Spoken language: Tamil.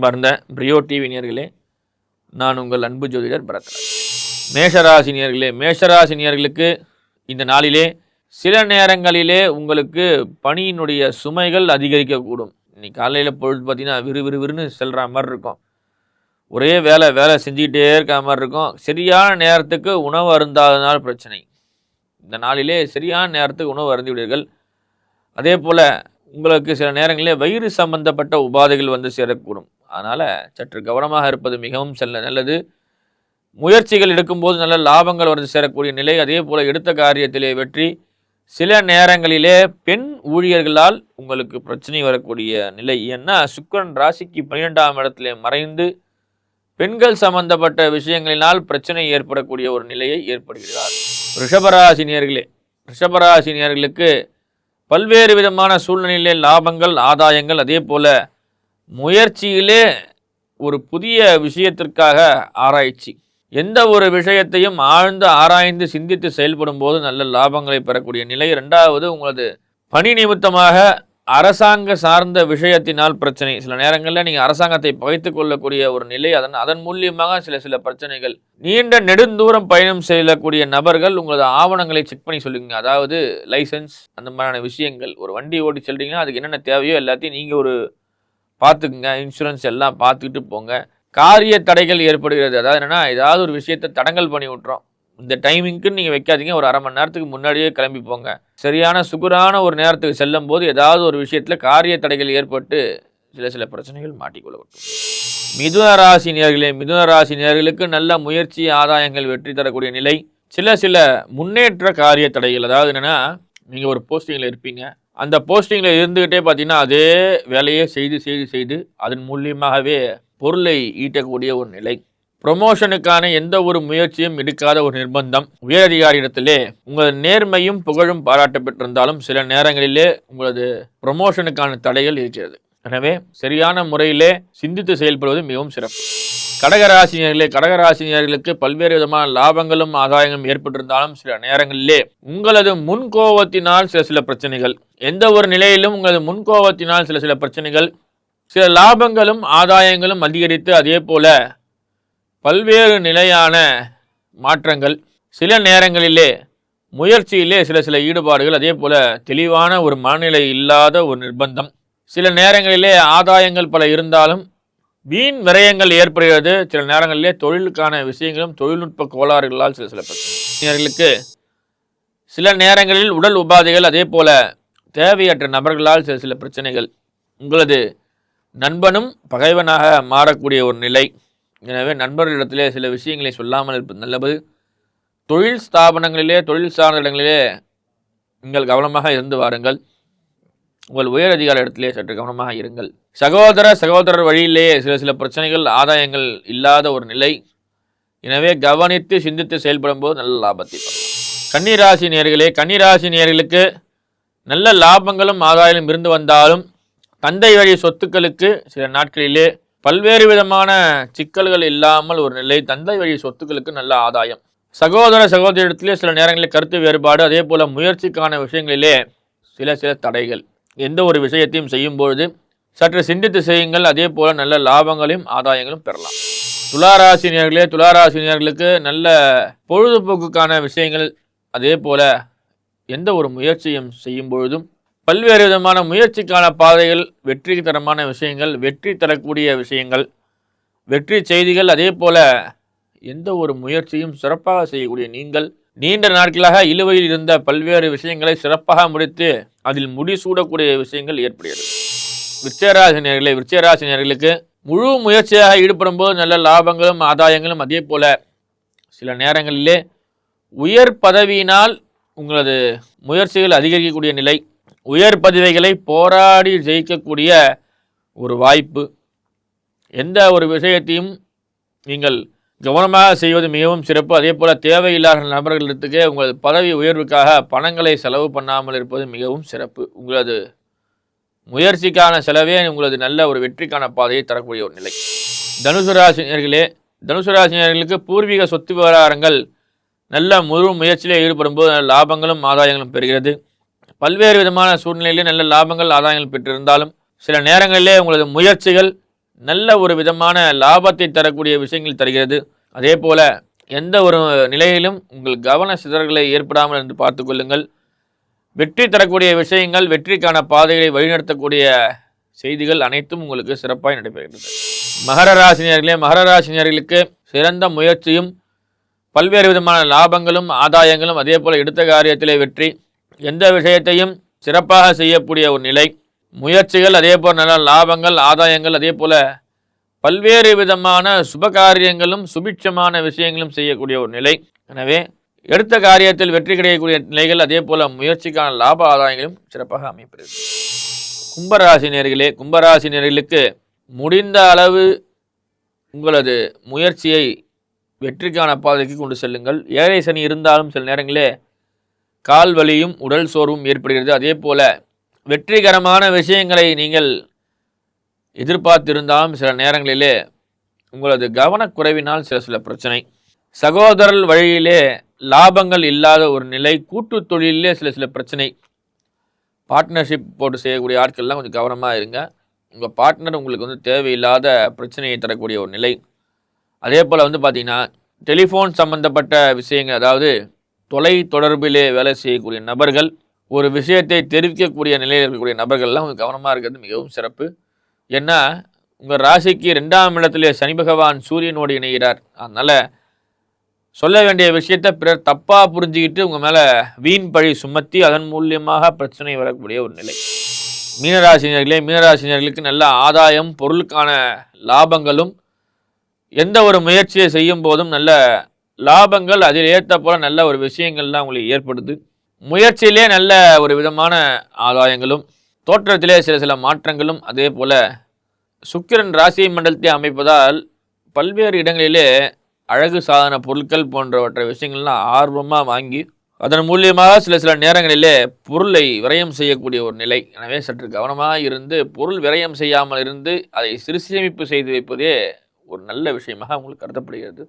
அன்பார்ந்த பிரியோ டிவி நேயர்களே, நான் உங்கள் அன்பு ஜோதிடர் பரத்ராஜ். மேஷராசினியர்களே, மேஷராசினியர்களுக்கு இந்த நாளிலே சில நேரங்களிலே உங்களுக்கு பணியினுடைய சுமைகள் அதிகரிக்கக்கூடும். இன்னைக்கு காலையில் பொழுது பார்த்தீங்கன்னா விறுவிறுன்னு செல்கிற மாதிரி இருக்கும். ஒரே வேலை செஞ்சுக்கிட்டே இருக்க மாதிரி இருக்கும். சரியான நேரத்துக்கு உணவு அருந்தாதனால பிரச்சனை. இந்த நாளிலே சரியான நேரத்துக்கு உணவு அருந்தி விடுவீர்கள். அதே போல் உங்களுக்கு சில நேரங்களிலே வயிறு சம்பந்தப்பட்ட உபாதைகள் வந்து சேரக்கூடும். அதனால் சற்று கவனமாக இருப்பது மிகவும் நல்லது. முயற்சிகள் எடுக்கும்போது நல்ல லாபங்கள் வந்து சேரக்கூடிய நிலை. அதே போல் எடுத்த காரியத்திலே வெற்றி. சில நேரங்களிலே பெண் ஊழியர்களால் உங்களுக்கு பிரச்சனை வரக்கூடிய நிலை. ஏன்னா சுக்கிரன் ராசிக்கு 12ஆம் இடத்திலே மறைந்து பெண்கள் சம்பந்தப்பட்ட விஷயங்களினால் பிரச்சனை ஏற்படக்கூடிய ஒரு நிலையை ஏற்படுகிறார். ரிஷபராசினியர்களுக்கு பல்வேறு விதமான சூழ்நிலையிலே லாபங்கள், ஆதாயங்கள், அதே போல் முயற்சியிலே ஒரு புதிய விஷயத்திற்காக ஆராய்ச்சி. எந்த ஒரு விஷயத்தையும் ஆழ்ந்து ஆராய்ந்து சிந்தித்து செயல்படும் போது நல்ல லாபங்களை பெறக்கூடிய நிலை. 2வது, உங்களது பணி நிமித்தமாக அரசாங்க சார்ந்த விஷயத்தினால் பிரச்சனை. சில நேரங்களில் நீங்கள் அரசாங்கத்தை பகைத்து கொள்ளக்கூடிய ஒரு நிலை. அதன் மூலியமாக சில பிரச்சனைகள். நீண்ட நெடுந்தூரம் பயணம் செய்யக்கூடிய நபர்கள் உங்களது ஆவணங்களை செக் பண்ணி சொல்லுங்க. அதாவது லைசன்ஸ், அந்த மாதிரியான விஷயங்கள். ஒரு வண்டி ஓட்டி செல்றீங்கன்னா அதுக்கு என்னென்ன தேவையோ எல்லாத்தையும் நீங்கள் பார்த்துக்குங்க. இன்சூரன்ஸ் எல்லாம் பார்த்துக்கிட்டு போங்க. காரிய தடைகள் ஏற்படுகிறது. அதாவது என்னென்னா, ஏதாவது ஒரு விஷயத்தை தடங்கல் பண்ணி விட்டுறோம். இந்த டைமிங்க்குன்னு நீங்கள் வைக்காதீங்க. ஒரு அரை மணி நேரத்துக்கு முன்னாடியே கிளம்பி போங்க. சரியான சுகுரான ஒரு நேரத்துக்கு செல்லும் போது ஏதாவது ஒரு விஷயத்தில் காரிய தடைகள் ஏற்பட்டு சில பிரச்சனைகள் மாட்டிக்கொள்ளப்படும். மிதுன ராசி நேயர்களுக்கு நல்ல முயற்சி, ஆதாயங்கள், வெற்றி தரக்கூடிய நிலை. சில முன்னேற்ற காரிய தடைகள். அதாவது என்னென்னா, நீங்கள் ஒரு போஸ்டிங்கில் இருப்பீங்க. அந்த போஸ்டிங்கில் இருந்துக்கிட்டே பார்த்தீங்கன்னா அதே வேலையை செய்து அதன் மூலியமாகவே பொருளை ஈட்டக்கூடிய ஒரு நிலை. ப்ரொமோஷனுக்கான எந்த ஒரு முயற்சியும் எடுக்காத ஒரு நிர்பந்தம். உயரதிகாரியிடத்திலே உங்களது நேர்மையும் புகழும் பாராட்ட பெற்றிருந்தாலும் சில நேரங்களிலே உங்களது ப்ரொமோஷனுக்கான தடைகள் இருக்கிறது. எனவே சரியான முறையிலே சிந்தித்து செயல்படுவது மிகவும் சிறப்பு. கடகராசினியர்களுக்கு பல்வேறு விதமான லாபங்களும் ஆதாயங்களும் ஏற்பட்டிருந்தாலும் சில நேரங்களிலே உங்களது முன்கோபத்தினால் சில பிரச்சனைகள். எந்த ஒரு நிலையிலும் உங்களது முன்கோபத்தினால் சில பிரச்சனைகள். சில லாபங்களும் ஆதாயங்களும் அதிகரித்து அதே போல பல்வேறு நிலையான மாற்றங்கள். சில நேரங்களிலே முயற்சியிலே சில ஈடுபாடுகள். அதே போல் தெளிவான ஒரு மனநிலை இல்லாத ஒரு நிர்பந்தம். சில நேரங்களிலே ஆதாயங்கள் பல இருந்தாலும் வீண் விரயங்கள் ஏற்படுகிறது. சில நேரங்களிலே தொழிலுக்கான விஷயங்களும் தொழில்நுட்ப கோளாறுகளால் சில பிரச்சனைகளுக்கு சில நேரங்களில் உடல் உபாதைகள். அதே போல் தேவையற்ற நபர்களால் சில பிரச்சனைகள். உங்களது நண்பனும் பகைவனாக மாறக்கூடிய ஒரு நிலை. எனவே நண்பர்களிடத்திலே சில விஷயங்களை சொல்லாமல் இருப்பது நல்லது. தொழில் ஸ்தாபனங்களிலே, தொழில் சார்ந்த இடங்களிலே நீங்கள் கவனமாக இருந்து வாருங்கள். உங்கள் உயர் அதிகார இடத்திலே சற்று கவனமாக இருங்கள். சகோதரர் வழியிலேயே சில பிரச்சனைகள், ஆதாயங்கள் இல்லாத ஒரு நிலை. எனவே கவனித்து சிந்தித்து செயல்படும் போது நல்ல லாபத்தை பெறலாம். கன்னிராசி நேயர்களுக்கு நல்ல லாபங்களும் ஆதாயங்களும் இருந்து வந்தாலும் தந்தை வழி சொத்துக்களுக்கு சில நாட்களிலே பல்வேறு விதமான சிக்கல்கள் இல்லாமல் ஒரு நிலை. தந்தை வழி சொத்துக்களுக்கு நல்ல ஆதாயம். சகோதரிடத்திலே சில நேரங்களில் கருத்து வேறுபாடு. அதே போல் முயற்சிக்கான விஷயங்களிலே சில தடைகள். எந்த ஒரு விஷயத்தையும் செய்யும்பொழுது சற்று சிந்தித்து செய்யுங்கள். அதே போல் நல்ல லாபங்களையும் ஆதாயங்களும் பெறலாம். துளாராசினியர்களுக்கு நல்ல பொழுதுபோக்குக்கான விஷயங்கள். அதே போல் எந்த ஒரு முயற்சியும் செய்யும் பொழுதும் பல்வேறு விதமான முயற்சிக்கான பாதைகள், வெற்றி தரமான விஷயங்கள், வெற்றி தரக்கூடிய விஷயங்கள், வெற்றி செய்திகள். அதே போல் எந்த ஒரு முயற்சியும் சிறப்பாக செய்யக்கூடிய நீங்கள் நீண்ட நாட்களாக இழுவையில் இருந்த பல்வேறு விஷயங்களை சிறப்பாக முடித்து அதில் முடிசூடக்கூடிய விஷயங்கள் ஏற்படுகிறது. விருச்சிகராசினியர்களுக்கு முழு முயற்சியாக ஈடுபடும் போது நல்ல லாபங்களும் ஆதாயங்களும். அதே போல் சில நேரங்களிலே உயர் பதவியினால் உங்களது முயற்சிகள் அதிகரிக்கக்கூடிய நிலை. உயர் பதவிகளை போராடி ஜெயிக்கக்கூடிய ஒரு வாய்ப்பு. எந்த ஒரு விஷயத்தையும் நீங்கள் கவனமாக செய்வது மிகவும் சிறப்பு. அதே போல் தேவையில்லாத நபர்களிடத்துக்கே உங்களது பதவி உயர்வுக்காக பணங்களை செலவு பண்ணாமல் இருப்பது மிகவும் சிறப்பு. உங்களது முயற்சிக்கான செலவே உங்களது நல்ல ஒரு வெற்றிக்கான பாதையை தரக்கூடிய ஒரு நிலை. தனுசு ராசினியர்களுக்கு பூர்வீக சொத்து விவகாரங்கள் நல்ல முழு முயற்சியிலே ஈடுபடும் போது நல்ல லாபங்களும் ஆதாயங்களும் பெறுகிறது. பல்வேறு விதமான சூழ்நிலையிலே நல்ல லாபங்கள், ஆதாயங்கள் பெற்றிருந்தாலும் சில நேரங்களிலே உங்களது முயற்சிகள் நல்ல ஒரு விதமான லாபத்தை தரக்கூடிய விஷயங்கள் தருகிறது. அதே போல் எந்த ஒரு நிலையிலும் உங்கள் கவன சிதறல்களை ஏற்படாமல் என்று பார்த்து கொள்ளுங்கள். வெற்றி தரக்கூடிய விஷயங்கள், வெற்றிக்கான பாதைகளை வழிநடத்தக்கூடிய செய்திகள் அனைத்தும் உங்களுக்கு சிறப்பாக நடைபெறுகிறது. மகர ராசினியர்களே, மகர ராசினியர்களுக்கு சிறந்த முயற்சியும் பல்வேறு விதமான லாபங்களும் ஆதாயங்களும், அதே போல் எடுத்த காரியத்திலே வெற்றி, எந்த விஷயத்தையும் சிறப்பாக செய்யக்கூடிய ஒரு நிலை, முயற்சிகள், அதே போல் நல்ல லாபங்கள் ஆதாயங்கள், அதே போல் பல்வேறு விதமான சுபகாரியங்களும் சுபிட்சமான விஷயங்களும் செய்யக்கூடிய ஒரு நிலை. எனவே எடுத்த காரியத்தில் வெற்றி கிடைக்கக்கூடிய நிலைகள், அதே போல் முயற்சிக்கான லாப ஆதாயங்களும் சிறப்பாக அமைப்பது. கும்பராசினியர்களே, கும்பராசினியர்களுக்கு முடிந்த அளவு உங்களது முயற்சியை வெற்றிக்கான பாதைக்கு கொண்டு செல்லுங்கள். ஏழை சனி இருந்தாலும் சில நேரங்களே கால் வலியும் உடல் சோர்வும் ஏற்படுகிறது. அதே போல் வெற்றிகரமான விஷயங்களை நீங்கள் எதிர்பார்த்திருந்தாலும் சில நேரங்களிலே உங்களது கவனக்குறைவினால் சில பிரச்சனை, சகோதரர் வழியிலே லாபங்கள் இல்லாத ஒரு நிலை, கூட்டு தொழிலே சில பிரச்சனை, பார்ட்னர்ஷிப் போட்டு செய்யக்கூடிய ஆட்கள்லாம் கொஞ்சம் கவனமாக இருங்க. உங்கள் பார்ட்னர் உங்களுக்கு தேவையில்லாத பிரச்சனையை தரக்கூடிய ஒரு நிலை. அதே போல் பார்த்திங்கன்னா டெலிஃபோன் சம்மந்தப்பட்ட விஷயங்கள், அதாவது தொலை தொடர்பிலே வேலை செய்யக்கூடிய நபர்கள், ஒரு விஷயத்தை தெரிவிக்கக்கூடிய நிலையில் இருக்கக்கூடிய நபர்கள்லாம் கொஞ்சம் கவனமாக இருக்கிறது மிகவும் சிறப்பு. ஏன்னா உங்கள் ராசிக்கு 2ஆம் இடத்திலே சனி பகவான் சூரியனோடு இணைகிறார். அதனால் சொல்ல வேண்டிய விஷயத்தை பிறர் தப்பாக புரிஞ்சுக்கிட்டு உங்கள் மேலே வீண் பழி சுமத்தி அதன் மூலியமாக பிரச்சனை வரக்கூடிய ஒரு நிலை. மீனராசினியர்களே, மீனராசினியர்களுக்கு நல்ல ஆதாயம், பொருளுக்கான லாபங்களும், எந்த ஒரு முயற்சியை செய்யும் போதும் நல்ல லாபங்கள், அதில் ஏற்ற போல நல்ல ஒரு விஷயங்கள்லாம் உங்களுக்கு ஏற்படுது. முயற்சியிலே நல்ல ஒரு விதமான ஆதாயங்களும், தோற்றத்திலே சில மாற்றங்களும், அதே போல் சுக்கிரன் ராசி மண்டலத்தை அமைப்பதால் பல்வேறு இடங்களிலே அழகு சாதன பொருட்கள் போன்றவற்றை விஷயங்கள்லாம் ஆர்வமாக வாங்கி அதன் மூலியமாக சில நேரங்களிலே பொருளை விரயம் செய்யக்கூடிய ஒரு நிலை. எனவே சற்று கவனமாக இருந்து பொருள் விரயம் செய்யாமல் இருந்து அதை சிறுசேமிப்பு செய்து வைப்பதே ஒரு நல்ல விஷயமாக உங்களுக்கு கருதப்படுகிறது.